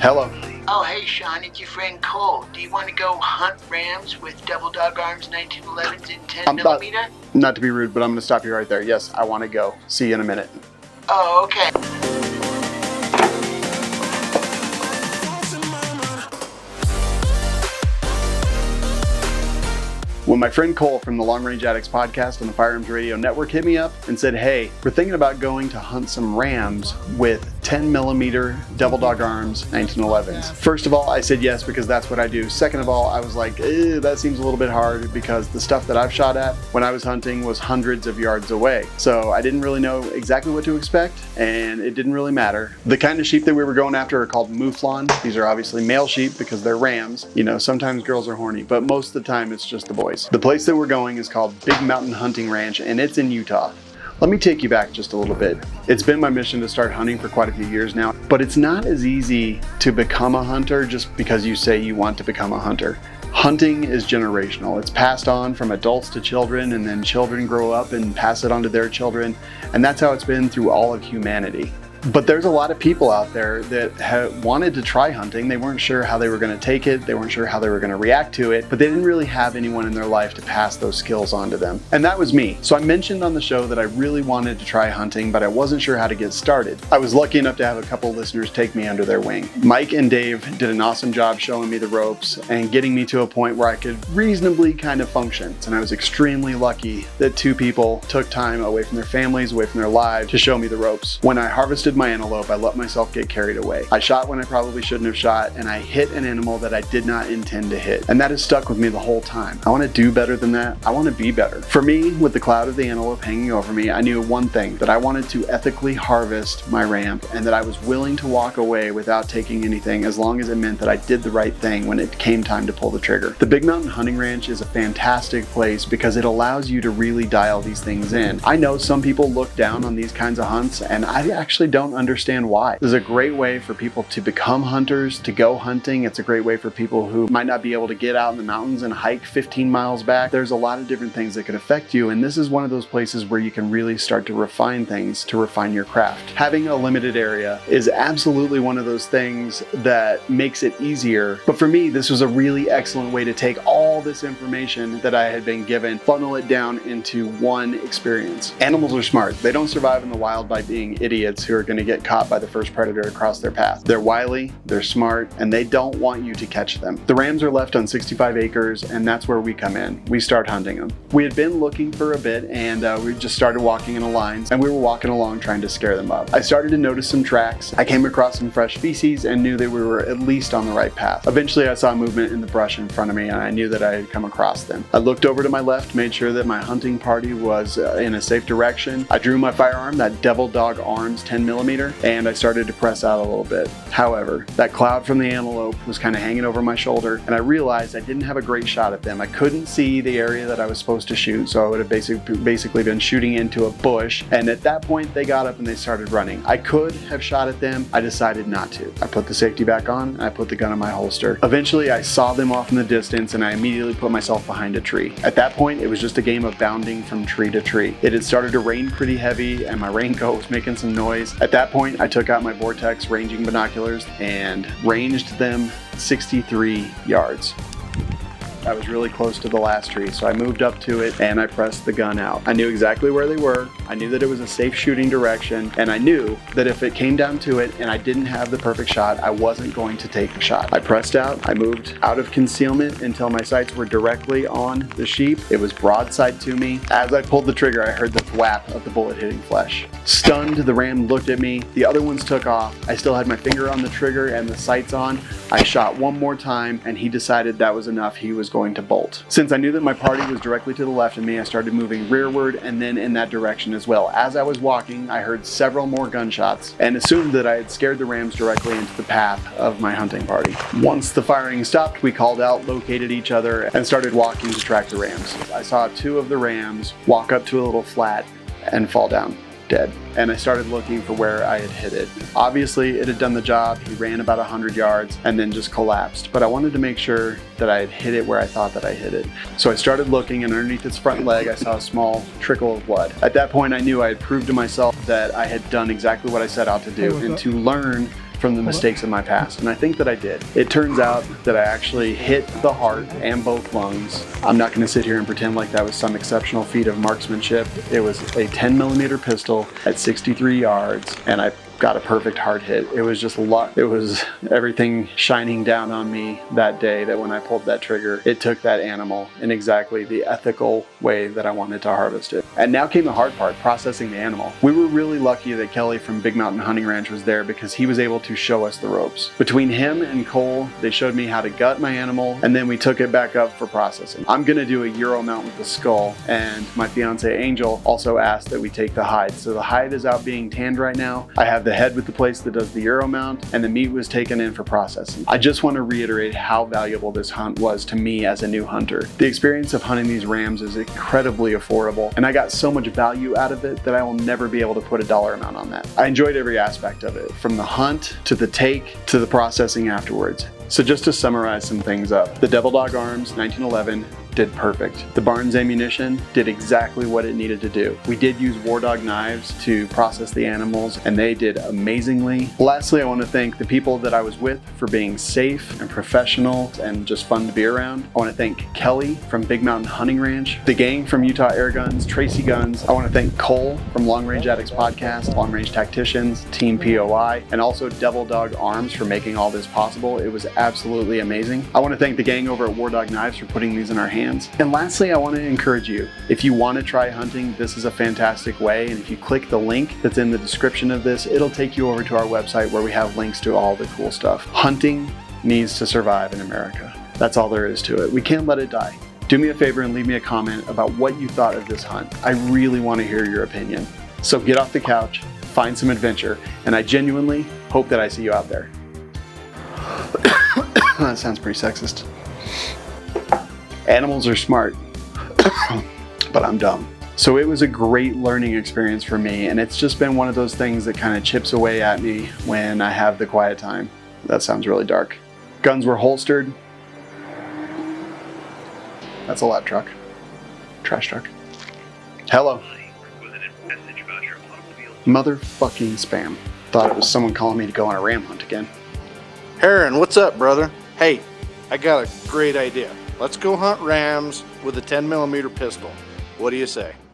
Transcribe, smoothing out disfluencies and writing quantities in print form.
Hello. Oh, hey, Sean, it's your friend Cole. Do you want to go hunt rams with double dog arms 1911s in 10 millimeter? Not to be rude, but I'm going to stop you right there. Yes, I want to go. See you in a minute. Oh, okay. When my friend Cole from the Long Range Addicts podcast on the Firearms Radio Network hit me up and said, hey, we're thinking about going to hunt some rams with 10 millimeter double dog arms 1911s. First of all, I said yes because that's what I do. Second of all, I was like, that seems a little bit hard because the stuff that I've shot at when I was hunting was hundreds of yards away. So I didn't really know exactly what to expect, and it didn't really matter. The kind of sheep that we were going after are called mouflon. These are obviously male sheep because they're rams. You know, sometimes girls are horny, but most of the time it's just the boys. The place that we're going is called Big Mountain Hunting Ranch, and it's in Utah. Let me take you back just a little bit. It's been my mission to start hunting for quite a few years now, but it's not as easy to become a hunter just because you say you want to become a hunter. Hunting is generational. It's passed on from adults to children, and then children grow up and pass it on to their children, and that's how it's been through all of humanity. But there's a lot of people out there that wanted to try hunting. They weren't sure how they were going to take it. They weren't sure how they were going to react to it, but they didn't really have anyone in their life to pass those skills on to them. And that was me. So I mentioned on the show that I really wanted to try hunting, but I wasn't sure how to get started. I was lucky enough to have a couple listeners take me under their wing. Mike and Dave did an awesome job showing me the ropes and getting me to a point where I could reasonably kind of function. And I was extremely lucky that two people took time away from their families, away from their lives to show me the ropes. When I harvested my antelope, I let myself get carried away. I shot when I probably shouldn't have shot, and I hit an animal that I did not intend to hit. And that has stuck with me the whole time. I want to do better than that. I want to be better. For me, with the cloud of the antelope hanging over me, I knew one thing, that I wanted to ethically harvest my ram, and that I was willing to walk away without taking anything as long as it meant that I did the right thing when it came time to pull the trigger. The Big Mountain Hunting Ranch is a fantastic place because it allows you to really dial these things in. I know some people look down on these kinds of hunts, and I actually don't understand why. This is a great way for people to become hunters, to go hunting. It's a great way for people who might not be able to get out in the mountains and hike 15 miles back. There's a lot of different things that could affect you, and this is one of those places where you can really start to refine things, to refine your craft. Having a limited area is absolutely one of those things that makes it easier, but for me, this was a really excellent way to take all this information that I had been given, funnel it down into one experience. Animals are smart. They don't survive in the wild by being idiots who are going to get caught by the first predator across their path. They're wily, they're smart, and they don't want you to catch them. The rams are left on 65 acres, and that's where we come in. We start hunting them. We had been looking for a bit, and we just started walking in a line, and we were walking along trying to scare them up. I started to notice some tracks. I came across some fresh feces and knew that we were at least on the right path. Eventually, I saw movement in the brush in front of me, and I knew that I had come across them. I looked over to my left, made sure that my hunting party was in a safe direction. I drew my firearm, that Devil Dog Arms 10 millimeter, and I started to press out a little bit. However, that cloud from the antelope was kind of hanging over my shoulder, and I realized I didn't have a great shot at them. I couldn't see the area that I was supposed to shoot, so I would have basically been shooting into a bush, and at that point they got up and they started running. I could have shot at them. I decided not to. I put the safety back on, and I put the gun in my holster. Eventually, I saw them off in the distance, and I immediately put myself behind a tree. At that point, it was just a game of bounding from tree to tree. It had started to rain pretty heavy, and my raincoat was making some noise. At that point, I took out my Vortex ranging binoculars and ranged them 63 yards. I was really close to the last tree, so I moved up to it and I pressed the gun out. I knew exactly where they were. I knew that it was a safe shooting direction, and I knew that if it came down to it and I didn't have the perfect shot, I wasn't going to take the shot. I pressed out. I moved out of concealment until my sights were directly on the sheep. It was broadside to me. As I pulled the trigger, I heard the thwap of the bullet hitting flesh. Stunned, the ram looked at me. The other ones took off. I still had my finger on the trigger and the sights on. I shot one more time, and he decided that was enough. He was going to bolt. Since I knew that my party was directly to the left of me, I started moving rearward and then in that direction as well. As I was walking, I heard several more gunshots and assumed that I had scared the rams directly into the path of my hunting party. Once the firing stopped, we called out, located each other, and started walking to track the rams. I saw two of the rams walk up to a little flat and fall down dead. And I started looking for where I had hit it. Obviously, it had done the job. He ran about 100 yards and then just collapsed. But I wanted to make sure that I had hit it where I thought that I hit it. So I started looking, and underneath its front leg, I saw a small trickle of blood. At that point, I knew I had proved to myself that I had done exactly what I set out to do, and to learn from the mistakes of my past, and I think that I did. It turns out that I actually hit the heart and both lungs. I'm not gonna sit here and pretend like that was some exceptional feat of marksmanship. It was a 10mm pistol at 63 yards, and I got a perfect hard hit. It was just luck. It was everything shining down on me that day, that when I pulled that trigger, it took that animal in exactly the ethical way that I wanted to harvest it. And now came the hard part, processing the animal. We were really lucky that Kelly from Big Mountain Hunting Ranch was there, because he was able to show us the ropes. Between him and Cole, they showed me how to gut my animal, and then we took it back up for processing. I'm gonna do a Euro mount with the skull, and my fiance Angel also asked that we take the hide. So the hide is out being tanned right now. I have the head with the place that does the Euro mount, and the meat was taken in for processing. I just want to reiterate how valuable this hunt was to me as a new hunter. The experience of hunting these rams is incredibly affordable, and I got so much value out of it that I will never be able to put a dollar amount on that. I enjoyed every aspect of it, from the hunt to the take to the processing afterwards. So just to summarize some things up, the Devil Dog Arms 1911 did perfect. The Barnes ammunition did exactly what it needed to do. We did use War Dog knives to process the animals, and they did amazingly. Lastly, I want to thank the people that I was with for being safe and professional and just fun to be around. I want to thank Kelly from Big Mountain Hunting Ranch, the gang from Utah Air Guns, Tracy Guns. I want to thank Cole from Long Range Addicts Podcast, Long Range Tacticians, Team POI, and also Devil Dog Arms for making all this possible. It was absolutely amazing. I want to thank the gang over at War Dog Knives for putting these in our hands. And lastly, I want to encourage you, if you want to try hunting, this is a fantastic way. And if you click the link that's in the description of this, it'll take you over to our website where we have links to all the cool stuff. Hunting needs to survive in America. That's all there is to it. We can't let it die. Do me a favor and leave me a comment about what you thought of this hunt. I really want to hear your opinion. So get off the couch, find some adventure, and I genuinely hope that I see you out there. That sounds pretty sexist. Animals are smart, but I'm dumb. So it was a great learning experience for me, and it's just been one of those things that kind of chips away at me when I have the quiet time. That sounds really dark. Guns were holstered. That's a lot truck. Trash truck. Hello. Motherfucking spam. Thought it was someone calling me to go on a ram hunt again. Aaron, what's up, brother? Hey, I got a great idea. Let's go hunt rams with a 10mm pistol. What do you say?